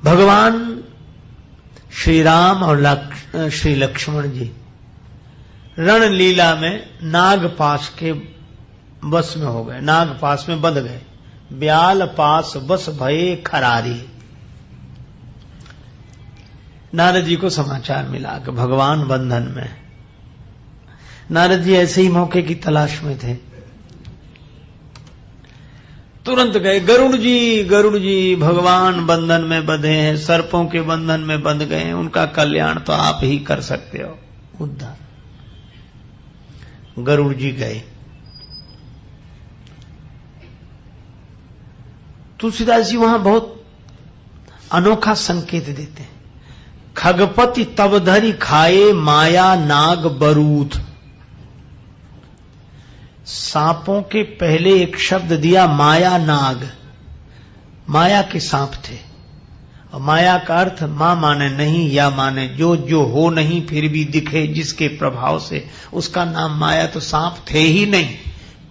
भगवान श्री राम और श्री लक्ष्मण जी रण लीला में नागपाश के बस में हो गए, नागपाश में बंध गए। ब्याल पास बस भये खरारी। नारद जी को समाचार मिला कि भगवान बंधन में। नारद जी ऐसे ही मौके की तलाश में थे, तुरंत गए। गरुड़ जी भगवान बंधन में बंधे हैं, सर्पों के बंधन में बंध गए हैं, उनका कल्याण तो आप ही कर सकते हो, उद्धार। गरुड़ जी गए। तुलसीदास जी वहां बहुत अनोखा संकेत देते हैं। खगपति तब धरि खाए माया नाग बरूथ। सांपों के पहले एक शब्द दिया माया नाग, माया के सांप थे। और माया का अर्थ मां माने नहीं, या माने जो हो नहीं फिर भी दिखे जिसके प्रभाव से, उसका नाम माया। तो सांप थे ही नहीं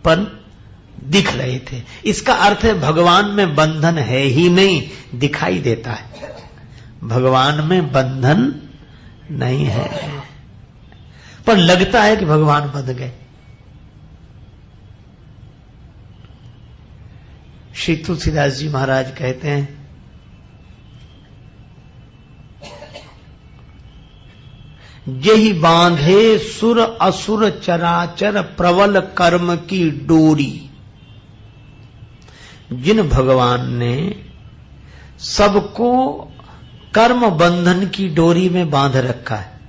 पर दिख रहे थे। इसका अर्थ है भगवान में बंधन है ही नहीं, दिखाई देता है। भगवान में बंधन नहीं है पर लगता है कि भगवान बंध गए। श्री तुलसीदास जी महाराज कहते हैं, यही बांधे सुर असुर चराचर प्रबल कर्म की डोरी। जिन भगवान ने सबको कर्म बंधन की डोरी में बांध रखा है,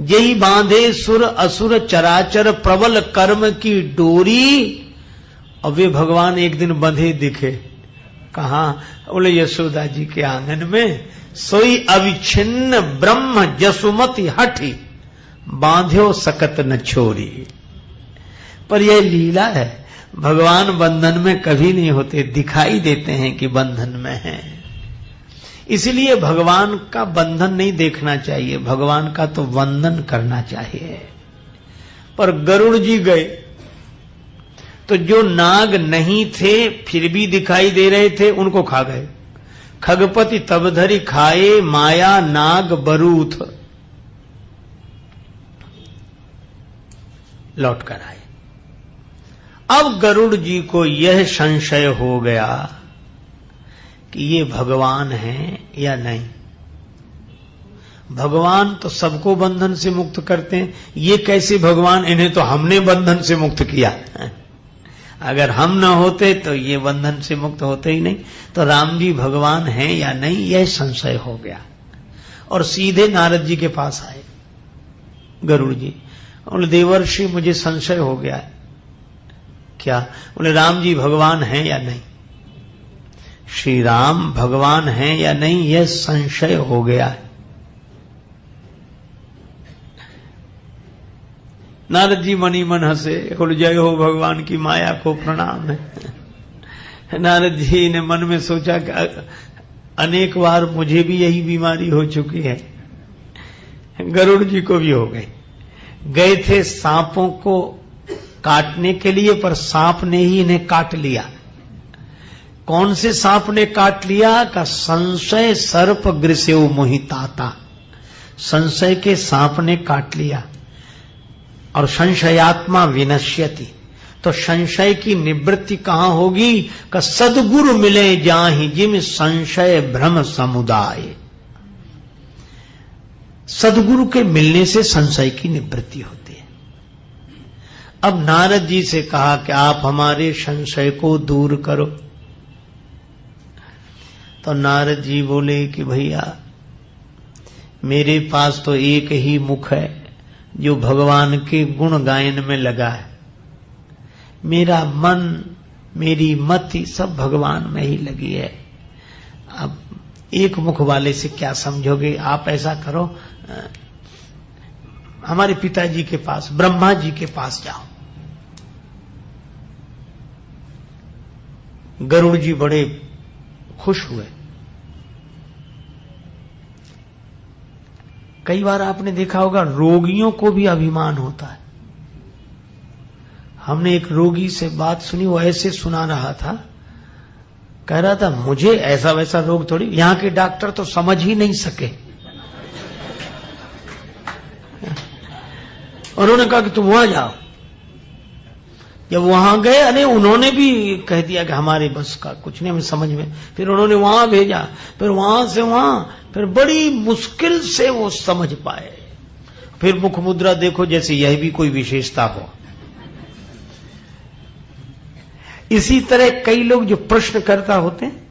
यही बांधे सुर असुर चराचर प्रबल कर्म की डोरी। और वे भगवान एक दिन बंधे दिखे। कहां? बोले यशोदा जी के आंगन में। सोई अविच्छिन्न ब्रह्म जसुमति हठी, बांध्यो सकत न छोरी। पर यह लीला है, भगवान बंधन में कभी नहीं होते, दिखाई देते हैं कि बंधन में हैं। इसलिए भगवान का बंधन नहीं देखना चाहिए, भगवान का तो वंदन करना चाहिए। पर गरुड़ जी गए तो जो नाग नहीं थे फिर भी दिखाई दे रहे थे, उनको खा गए। खगपति तब धरि खाए माया नाग बरूथ। लौट कर आए। अब गरुड़ जी को यह संशय हो गया कि ये भगवान हैं या नहीं। भगवान तो सबको बंधन से मुक्त करते हैं, ये कैसे भगवान? इन्हें तो हमने बंधन से मुक्त किया। अगर हम न होते तो ये बंधन से मुक्त होते ही नहीं। तो राम जी भगवान हैं या नहीं, यह संशय हो गया। और सीधे नारद जी के पास आए गरुड़ जी। बोले देवर्षि मुझे संशय हो गया है। क्या? बोले राम जी भगवान हैं या नहीं। श्री राम भगवान हैं या नहीं, यह संशय हो गया है। नारद जी मनी मन हंसे, बोले जय हो भगवान की माया को प्रणाम है। नारद जी ने मन में सोचा कि अनेक बार मुझे भी यही बीमारी हो चुकी है, गरुड़ जी को भी हो गई। गए थे सांपों को काटने के लिए, पर सांप ने ही इन्हें काट लिया। कौन से सांप ने काट लिया? का संशय सर्प गृसेव मोहिताता। संशय के सांप ने काट लिया। और संशयात्मा विनश्यति, तो संशय की निवृत्ति कहां होगी? का सद्गुरु मिले जाहि जिम संशय भ्रम समुदाय। सद्गुरु के मिलने से संशय की निवृत्ति होती है। अब नारद जी से कहा कि आप हमारे संशय को दूर करो। तो नारद जी बोले कि भैया मेरे पास तो एक ही मुख है जो भगवान के गुण गायन में लगा है। मेरा मन मेरी मति सब भगवान में ही लगी है। अब एक मुख वाले से क्या समझोगे? आप ऐसा करो, हमारे पिताजी के पास, ब्रह्मा जी के पास जाओ। गरुड़ जी बड़े खुश हुए। कई बार आपने देखा होगा रोगियों को भी अभिमान होता है। हमने एक रोगी से बात सुनी, वो ऐसे सुना रहा था कह रहा था मुझे ऐसा वैसा रोग थोड़ी, यहां के डॉक्टर तो समझ ही नहीं सके। उन्होंने कहा कि तुम वहां जाओ। जब वहां गए, अरे उन्होंने भी कह दिया कि हमारे बस का कुछ नहीं, हमें समझ में। फिर उन्होंने वहां भेजा, फिर वहां से वहां, फिर बड़ी मुश्किल से वो समझ पाए। फिर मुख मुद्रा देखो जैसे यह भी कोई विशेषता हो। इसी तरह कई लोग जो प्रश्नकर्ता होते हैं,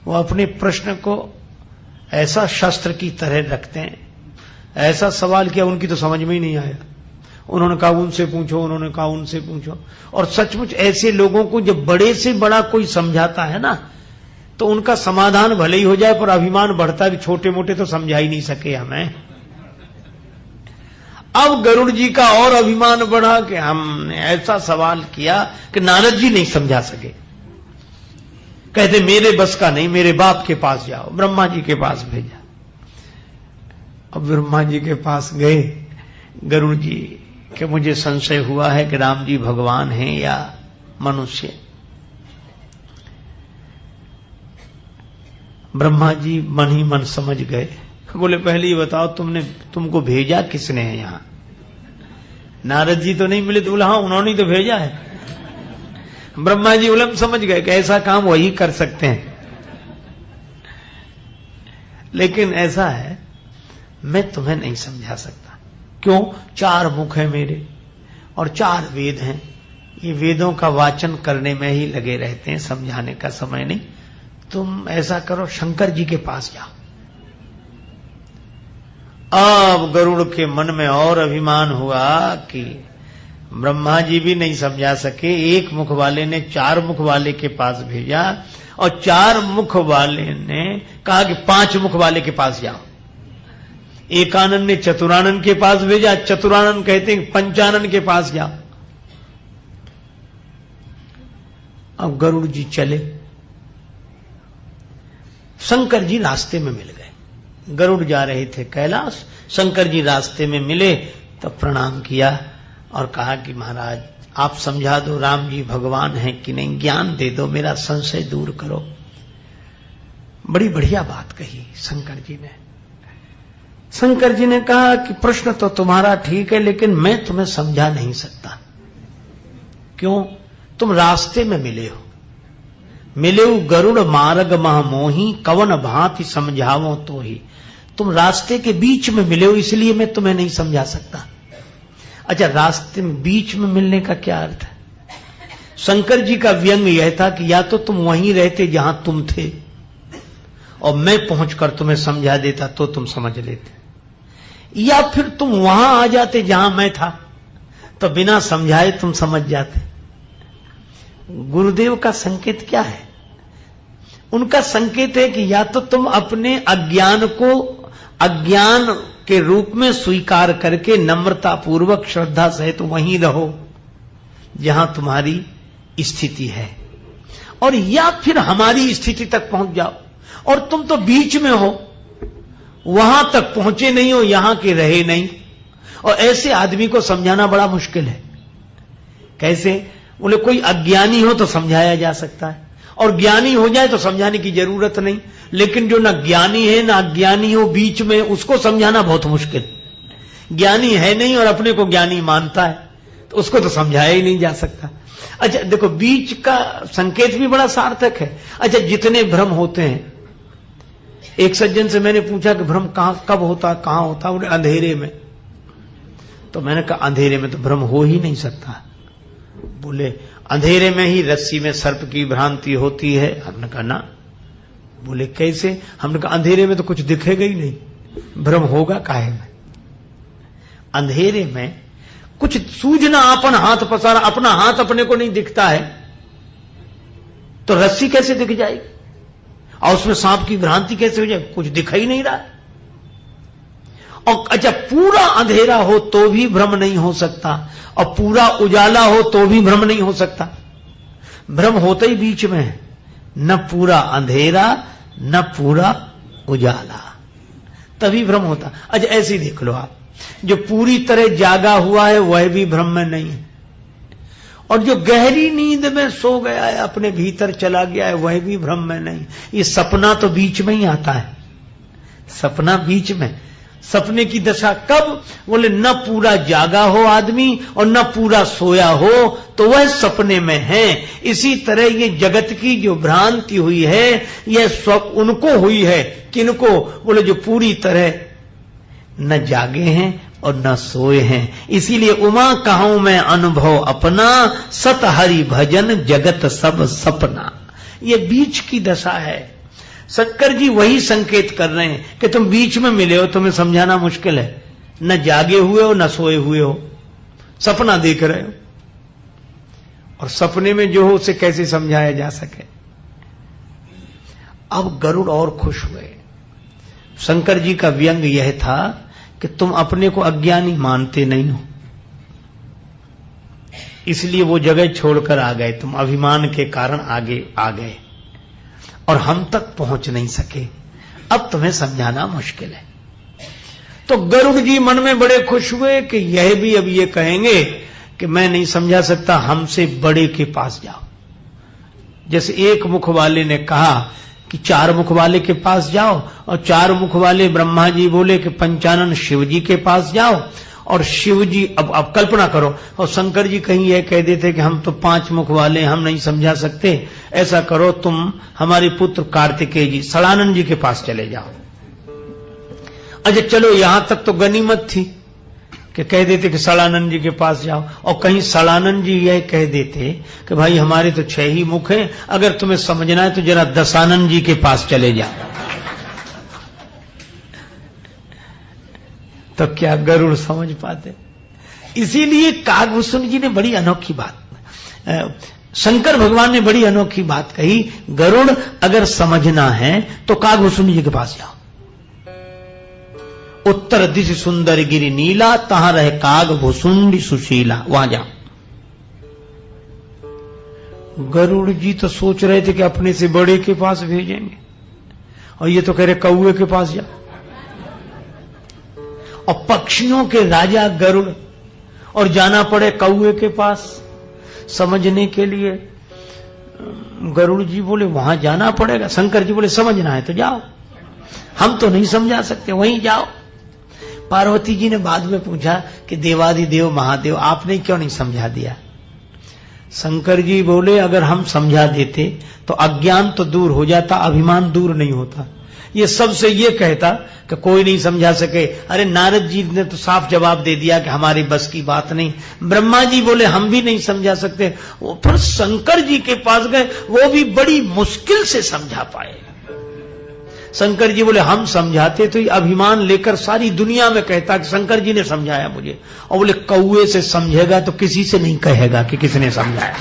वो अपने प्रश्न को ऐसा शस्त्र की तरह रखते हैं। ऐसा सवाल किया उनकी तो समझ में ही नहीं आया, उन्होंने कहा उनसे पूछो, उन्होंने कहा उनसे पूछो। और सचमुच ऐसे लोगों को जब बड़े से बड़ा कोई समझाता है ना, तो उनका समाधान भले ही हो जाए, पर अभिमान बढ़ता है कि छोटे मोटे तो समझा ही नहीं सके हमें। अब गरुड़ जी का और अभिमान बढ़ा कि हमने ऐसा सवाल किया कि नारद जी नहीं समझा सके। कहते मेरे बस का नहीं, मेरे बाप के पास जाओ। ब्रह्मा जी के पास भेजा। अब ब्रह्मा जी के पास गए गरुड़ जी कि मुझे संशय हुआ है कि राम जी भगवान हैं या मनुष्य। ब्रह्मा जी मन ही मन समझ गए। बोले पहले ही बताओ तुमको भेजा किसने है यहां? नारद जी तो नहीं मिले? तो बोला हाँ उन्होंने ही तो भेजा है। ब्रह्मा जी उलम समझ गए कि ऐसा काम वही कर सकते हैं। लेकिन ऐसा है, मैं तुम्हें नहीं समझा सकता। क्यों? 4 मुख है मेरे और 4 वेद हैं। ये वेदों का वाचन करने में ही लगे रहते हैं, समझाने का समय नहीं। तुम ऐसा करो, शंकर जी के पास जाओ। अब गरुड़ के मन में और अभिमान हुआ कि ब्रह्मा जी भी नहीं समझा सके, 1 मुख वाले ने 4 मुख वाले के पास भेजा, और 4 मुख वाले ने कहा कि 5 मुख वाले के पास जाओ। एकानंद ने चतुरानंद के पास भेजा, चतुरानंद कहते हैं पंचानंद के पास जाओ। अब गरुड़ जी चले, शंकर जी रास्ते में मिल गए। गरुड़ जा रहे थे कैलाश, शंकर जी रास्ते में मिले तो प्रणाम किया और कहा कि महाराज आप समझा दो राम जी भगवान हैं कि नहीं, ज्ञान दे दो, मेरा संशय दूर करो। बड़ी बढ़िया बात कही शंकर जी ने। शंकर जी ने कहा कि प्रश्न तो तुम्हारा ठीक है, लेकिन मैं तुम्हें समझा नहीं सकता। क्यों? तुम रास्ते में मिले हो। मिले गरुड़ मार्ग महामोही, कवन भांति समझावो तो ही। तुम रास्ते के बीच में मिले हो, इसलिए मैं तुम्हें नहीं समझा सकता। अच्छा, रास्ते में बीच में मिलने का क्या अर्थ है? शंकर जी का व्यंग यह था कि या तो तुम वहीं रहते जहां तुम थे और मैं पहुंचकर तुम्हें समझा देता तो तुम समझ लेते, या फिर तुम वहां आ जाते जहां मैं था तो बिना समझाए तुम समझ जाते। गुरुदेव का संकेत क्या है? उनका संकेत है कि या तो तुम अपने अज्ञान को अज्ञान के रूप में स्वीकार करके नम्रता पूर्वक श्रद्धा सहित वहीं रहो जहां तुम्हारी स्थिति है, और या फिर हमारी स्थिति तक पहुंच जाओ। और तुम तो बीच में हो, वहां तक पहुंचे नहीं हो, यहां के रहे नहीं। और ऐसे आदमी को समझाना बड़ा मुश्किल है। कैसे? बोले कोई अज्ञानी हो तो समझाया जा सकता है, और ज्ञानी हो जाए तो समझाने की जरूरत नहीं। लेकिन जो ना ज्ञानी है ना अज्ञानी हो, बीच में, उसको समझाना बहुत मुश्किल। ज्ञानी है नहीं और अपने को ज्ञानी मानता है तो उसको तो समझाया ही नहीं जा सकता। अच्छा देखो, बीच का संकेत भी बड़ा सार्थक है। अच्छा, जितने भ्रम होते हैं, एक सज्जन से मैंने पूछा कि भ्रम कब होता, कहां होता? बोले अंधेरे में। तो मैंने कहा अंधेरे में तो भ्रम हो ही नहीं सकता। बोले अंधेरे में ही रस्सी में सर्प की भ्रांति होती है। हमने कहा ना। बोले कैसे? हमने कहा अंधेरे में तो कुछ दिखेगा ही नहीं, भ्रम होगा काहे में? अंधेरे में कुछ सूझना, अपन हाथ पसारा, अपना हाथ अपने को नहीं दिखता है तो रस्सी कैसे दिख जाएगी? और उसमें सांप की भ्रांति कैसे हो जाए? कुछ दिखाई नहीं रहा। और अच्छा, पूरा अंधेरा हो तो भी भ्रम नहीं हो सकता, और पूरा उजाला हो तो भी भ्रम नहीं हो सकता। भ्रम होता ही बीच में है, न पूरा अंधेरा न पूरा उजाला, तभी भ्रम होता। अच्छा ऐसे ही देख लो आप, जो पूरी तरह जागा हुआ है वह भी भ्रम में नहीं है, और जो गहरी नींद में सो गया है, अपने भीतर चला गया है, वह भी भ्रम में नहीं। ये सपना तो बीच में ही आता है, सपना बीच में। सपने की दशा कब? बोले न पूरा जागा हो आदमी और न पूरा सोया हो, तो वह सपने में है। इसी तरह ये जगत की जो भ्रांति हुई है, यह उनको हुई है। किनको? बोले जो पूरी तरह न जागे हैं और न सोए हैं। इसीलिए उमा कहूं मैं अनुभव अपना, सत हरि भजन जगत सब सपना। ये बीच की दशा है। शंकर जी वही संकेत कर रहे हैं कि तुम बीच में मिले हो, तुम्हें समझाना मुश्किल है। न जागे हुए हो न सोए हुए हो, सपना देख रहे हो, और सपने में जो हो उसे कैसे समझाया जा सके। अब गरुड़ और खुश हुए। शंकर जी का व्यंग यह था कि तुम अपने को अज्ञानी मानते नहीं हो, इसलिए वो जगह छोड़कर आ गए। तुम अभिमान के कारण आगे आ गए और हम तक पहुंच नहीं सके। अब तुम्हें समझाना मुश्किल है। तो गरुड़ जी मन में बड़े खुश हुए कि यह भी अब ये कहेंगे कि मैं नहीं समझा सकता, हमसे बड़े के पास जाओ। जैसे एक मुख वाले ने कहा कि 4 मुख वाले के पास जाओ, और 4 मुख वाले ब्रह्मा जी बोले कि पंचानन शिव जी के पास जाओ, और शिव जी अब कल्पना करो, और शंकर जी कहीं यह कह देते कि हम तो 5 मुख वाले, हम नहीं समझा सकते। ऐसा करो, तुम हमारे पुत्र कार्तिकेय जी सड़ानंद जी के पास चले जाओ। अच्छा चलो, यहां तक तो गनीमत थी कि कह देते कि सड़ानंद जी के पास जाओ, और कहीं सड़ानंद जी यह कह देते कि भाई हमारे तो 6 ही मुख हैं, अगर तुम्हें समझना है तो जरा दशानंद जी के पास चले जाओ। तो क्या गरुड़ समझ पाते? इसीलिए कागभूषण जी ने बड़ी अनोखी बात, शंकर भगवान ने बड़ी अनोखी बात कही, गरुड़ अगर समझना है तो कागभूषण जी के पास जाओ। उत्तर दिश सुंदर गिरि नीला, तहां रहे कागभूषुंडी सुशीला, वहां जाओ। गरुड़ जी तो सोच रहे थे कि अपने से बड़े के पास भेजेंगे, और ये तो कह रहे कौए के पास जाओ। और पक्षियों के राजा गरुड़, और जाना पड़े कौए के पास समझने के लिए। गरुड़ जी बोले वहां जाना पड़ेगा। शंकर जी बोले समझना है तो जाओ, हम तो नहीं समझा सकते, वहीं जाओ। पार्वती जी ने बाद में पूछा कि देवाधिदेव महादेव आपने क्यों नहीं समझा दिया? शंकर जी बोले अगर हम समझा देते तो अज्ञान तो दूर हो जाता, अभिमान दूर नहीं होता। ये सबसे ये कहता कि कोई नहीं समझा सके। अरे नारद जी ने तो साफ जवाब दे दिया कि हमारी बस की बात नहीं। ब्रह्मा जी बोले हम भी नहीं समझा सकते। वो फिर शंकर जी के पास गए, वो भी बड़ी मुश्किल से समझा पाए। शंकर जी बोले हम समझाते तो ये अभिमान लेकर सारी दुनिया में कहता कि शंकर जी ने समझाया मुझे, और बोले कौए से समझेगा तो किसी से नहीं कहेगा कि किसने समझाया।